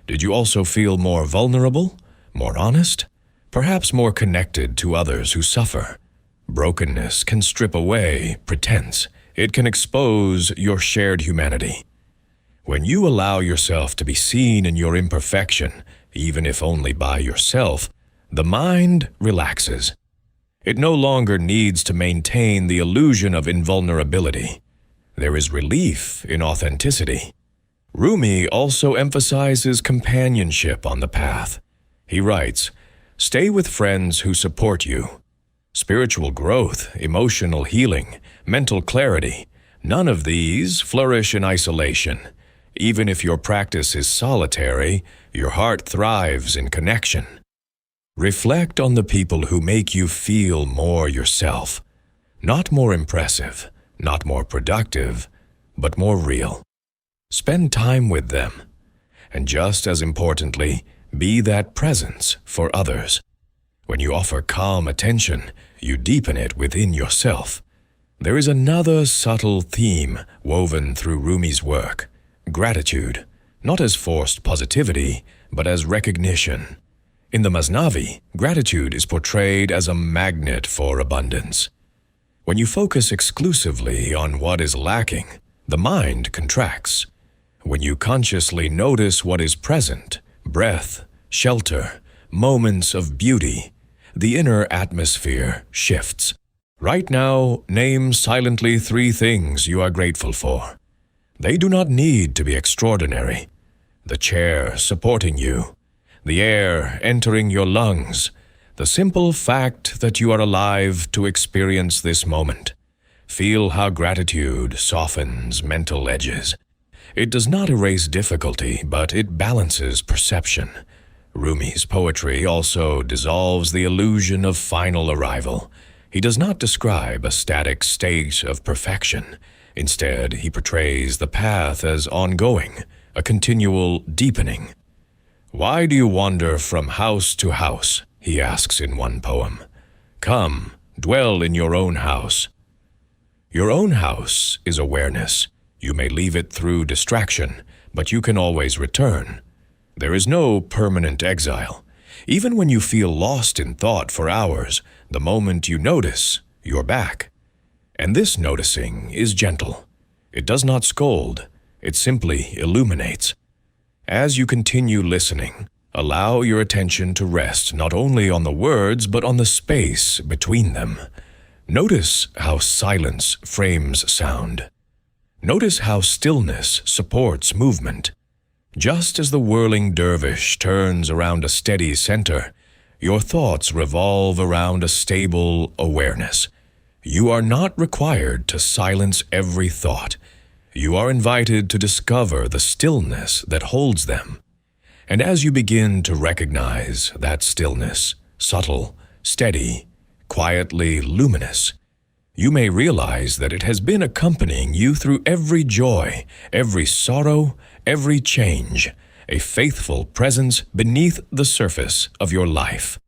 Did you also feel more vulnerable, more honest, perhaps more connected to others who suffer? Brokenness can strip away pretense. It can expose your shared humanity. When you allow yourself to be seen in your imperfection, even if only by yourself, the mind relaxes. It no longer needs to maintain the illusion of invulnerability. There is relief in authenticity. Rumi also emphasizes companionship on the path. He writes, "Stay with friends who support you." Spiritual growth, emotional healing, mental clarity, none of these flourish in isolation. Even if your practice is solitary, your heart thrives in connection. Reflect on the people who make you feel more yourself. Not more impressive, not more productive, but more real. Spend time with them. And just as importantly, be that presence for others. When you offer calm attention, you deepen it within yourself. There is another subtle theme woven through Rumi's work: gratitude, not as forced positivity, but as recognition. In the Masnavi, gratitude is portrayed as a magnet for abundance. When you focus exclusively on what is lacking, the mind contracts. When you consciously notice what is present, breath, shelter, moments of beauty, the inner atmosphere shifts. Right now, name silently 3 things you are grateful for. They do not need to be extraordinary. the chair supporting you, the air entering your lungs, the simple fact that you are alive to experience this moment. Feel how gratitude softens mental edges. It does not erase difficulty, but it balances perception. Rumi's poetry also dissolves the illusion of final arrival. He does not describe a static state of perfection. Instead, he portrays the path as ongoing, a continual deepening. "Why do you wander from house to house?" he asks in one poem. "Come, dwell in your own house." Your own house is awareness. You may leave it through distraction, but you can always return. There is no permanent exile. Even when you feel lost in thought for hours, the moment you notice, you're back. And this noticing is gentle. It does not scold. It simply illuminates. As you continue listening, allow your attention to rest not only on the words but on the space between them. Notice how silence frames sound. Notice how stillness supports movement. Just as the whirling dervish turns around a steady center, your thoughts revolve around a stable awareness. You are not required to silence every thought. You are invited to discover the stillness that holds them. And as you begin to recognize that stillness, subtle, steady, quietly luminous, you may realize that it has been accompanying you through every joy, every sorrow, every change, a faithful presence beneath the surface of your life.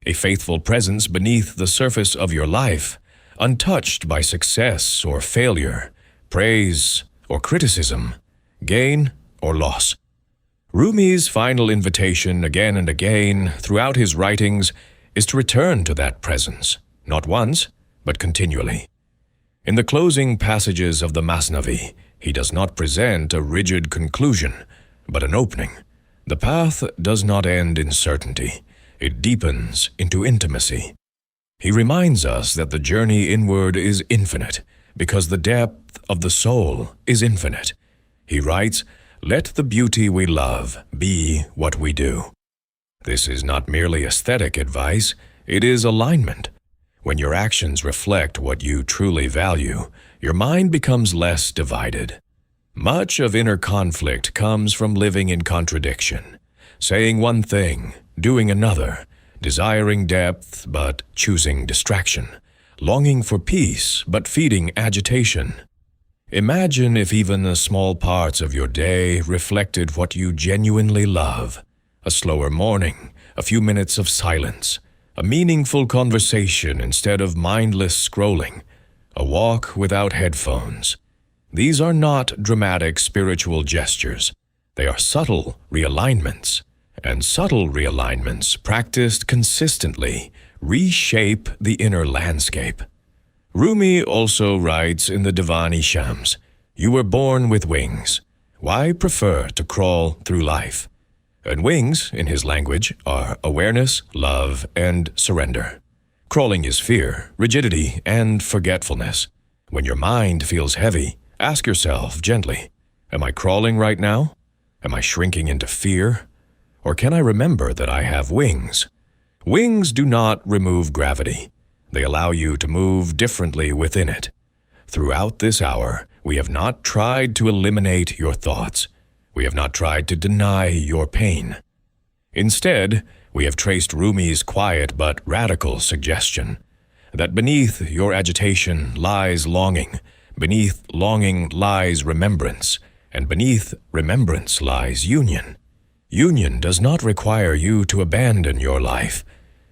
A faithful presence beneath the surface of your life, untouched by success or failure, praise or criticism, gain or loss. Rumi's final invitation again and again throughout his writings is to return to that presence, not once, but continually. In the closing passages of the Masnavi, he does not present a rigid conclusion, but an opening. The path does not end in certainty. It deepens into intimacy. He reminds us that the journey inward is infinite, because the depth of the soul is infinite. He writes, "Let the beauty we love be what we do." This is not merely aesthetic advice, it is alignment. When your actions reflect what you truly value, your mind becomes less divided. Much of inner conflict comes from living in contradiction, saying one thing, doing another, desiring depth but choosing distraction, longing for peace but feeding agitation. Imagine if even the small parts of your day reflected what you genuinely love: a slower morning, a few minutes of silence, a meaningful conversation instead of mindless scrolling, a walk without headphones. These are not dramatic spiritual gestures. They are subtle realignments, and subtle realignments practiced consistently reshape the inner landscape. Rumi also writes in the Divan-e Shams, "You were born with wings. Why prefer to crawl through life?" And wings, in his language, are awareness, love, and surrender. Crawling is fear, rigidity, and forgetfulness. When your mind feels heavy, ask yourself gently, am I crawling right now? Am I shrinking into fear? Or can I remember that I have wings? Wings do not remove gravity. They allow you to move differently within it. Throughout this hour, we have not tried to eliminate your thoughts. We have not tried to deny your pain. Instead, we have traced Rumi's quiet but radical suggestion that beneath your agitation lies longing, beneath longing lies remembrance, and beneath remembrance lies union. Union does not require you to abandon your life.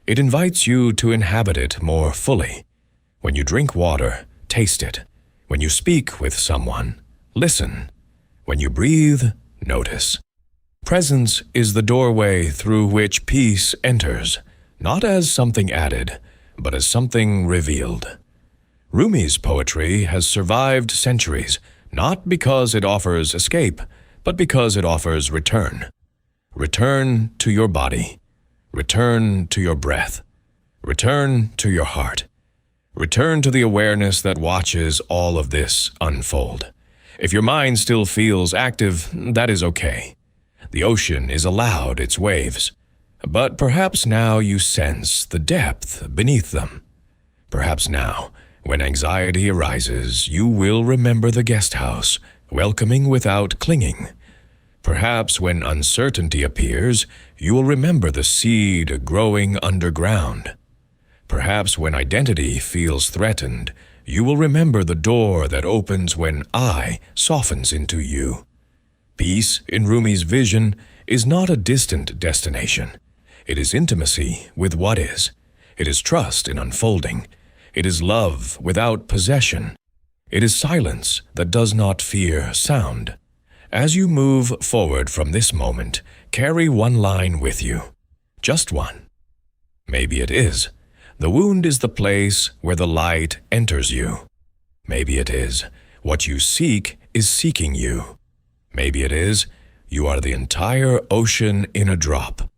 It invites you to inhabit it more fully. When you drink water, taste it. When you speak with someone, listen. When you breathe, notice. Presence is the doorway through which peace enters, not as something added, but as something revealed. Rumi's poetry has survived centuries, not because it offers escape, but because it offers return. Return to your body. Return to your breath. Return to your heart. Return to the awareness that watches all of this unfold. If your mind still feels active, that is okay. The ocean is allowed its waves. But perhaps now you sense the depth beneath them. Perhaps now, when anxiety arises, you will remember the guest house, welcoming without clinging. Perhaps when uncertainty appears, you will remember the seed growing underground. Perhaps when identity feels threatened, you will remember the door that opens when I softens into you. Peace, in Rumi's vision, is not a distant destination. It is intimacy with what is. It is trust in unfolding. It is love without possession. It is silence that does not fear sound. As you move forward from this moment, carry one line with you. Just one. Maybe it is. The wound is the place where the light enters you. Maybe it is. What you seek is seeking you. Maybe it is. You are the entire ocean in a drop.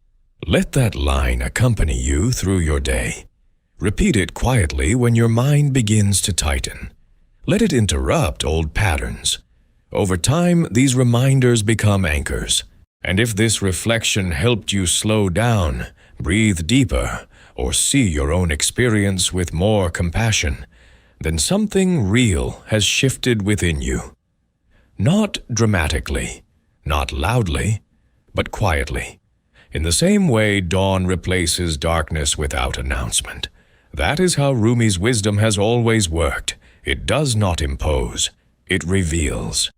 Let that line accompany you through your day. Repeat it quietly when your mind begins to tighten. Let it interrupt old patterns. Over time, these reminders become anchors. And if this reflection helped you slow down, breathe deeper, or see your own experience with more compassion, then something real has shifted within you. Not dramatically, not loudly, but quietly. In the same way dawn replaces darkness without announcement. That is how Rumi's wisdom has always worked. It does not impose, it reveals.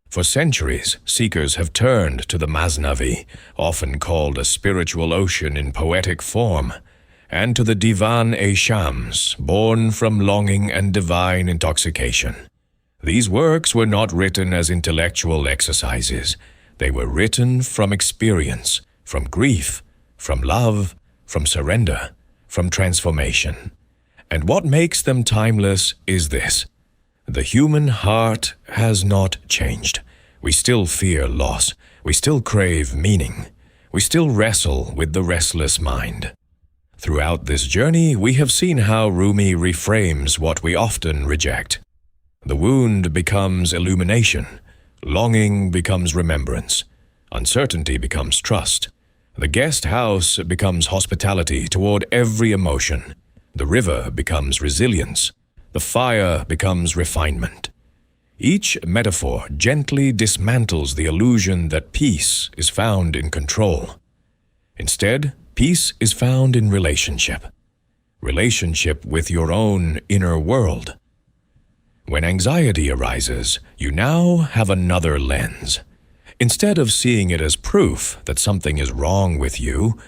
For centuries, seekers have turned to the Masnavi, often called a spiritual ocean in poetic form, and to the Divan-e Shams, born from longing and divine intoxication. These works were not written as intellectual exercises. They were written from experience, from grief, from love, from surrender, from transformation. And what makes them timeless is this: the human heart has not changed. We still fear loss. We still crave meaning. We still wrestle with the restless mind. Throughout this journey, we have seen how Rumi reframes what we often reject. The wound becomes illumination. Longing becomes remembrance. Uncertainty becomes trust. The guest house becomes hospitality toward every emotion. The river becomes resilience. The fire becomes refinement. Each metaphor gently dismantles the illusion that peace is found in control. Instead, peace is found in relationship. Relationship with your own inner world. When anxiety arises, you now have another lens. Instead of seeing it as proof that something is wrong with you,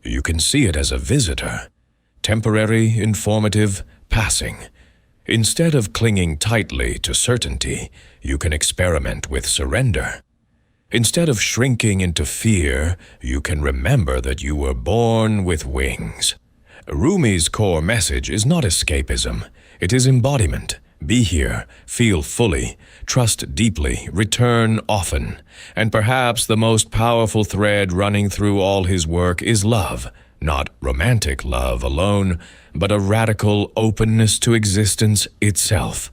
you can see it as a visitor. Temporary, informative, passing. Instead of clinging tightly to certainty, you can experiment with surrender. Instead of shrinking into fear, you can remember that you were born with wings. Rumi's core message is not escapism. It is embodiment. Be here, feel fully, trust deeply, return often. And perhaps the most powerful thread running through all his work is love. Not romantic love alone, but a radical openness to existence itself.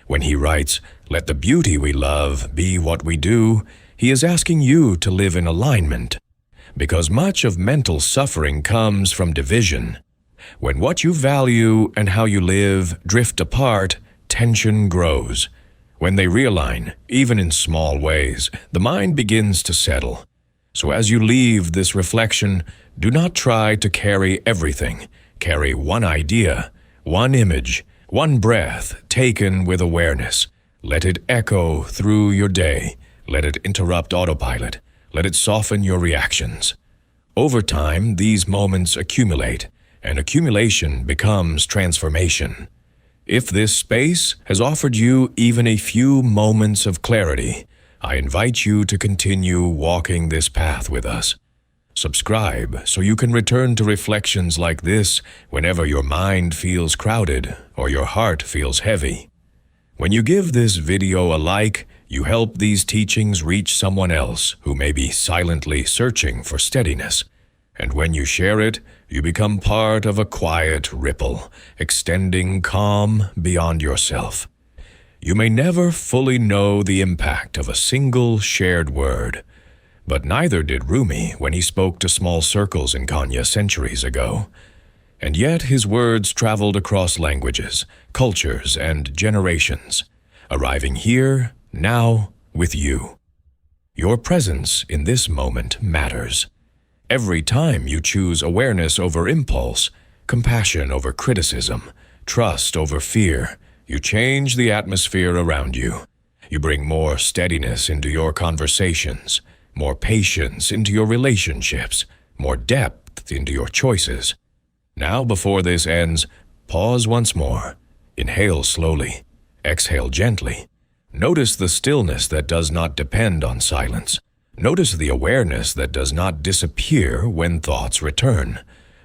When he writes, "Let the beauty we love be what we do," he is asking you to live in alignment. Because much of mental suffering comes from division. When what you value and how you live drift apart, tension grows. When they realign, even in small ways, the mind begins to settle. So as you leave this reflection, do not try to carry everything. Carry one idea, one image, one breath taken with awareness. Let it echo through your day. Let it interrupt autopilot. Let it soften your reactions. Over time, these moments accumulate, and accumulation becomes transformation. If this space has offered you even a few moments of clarity, I invite you to continue walking this path with us. Subscribe so you can return to reflections like this whenever your mind feels crowded or your heart feels heavy. When you give this video a like, you help these teachings reach someone else who may be silently searching for steadiness. And when you share it, you become part of a quiet ripple, extending calm beyond yourself. You may never fully know the impact of a single shared word, But neither did Rumi when he spoke to small circles in Kenya centuries ago. And yet his words traveled across languages, cultures, and generations, arriving here, now, with you. Your presence in this moment matters. Every time you choose awareness over impulse, compassion over criticism, trust over fear, you change the atmosphere around you. You bring more steadiness into your conversations, more patience into your relationships, more depth into your choices. Now, before this ends, pause once more. Inhale slowly. Exhale gently. Notice the stillness that does not depend on silence. Notice the awareness that does not disappear when thoughts return.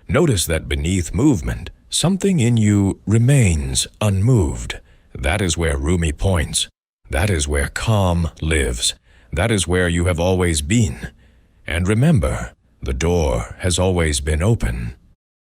Notice that beneath movement, something in you remains unmoved. That is where Rumi points. That is where calm lives. That is where you have always been. And remember, the door has always been open.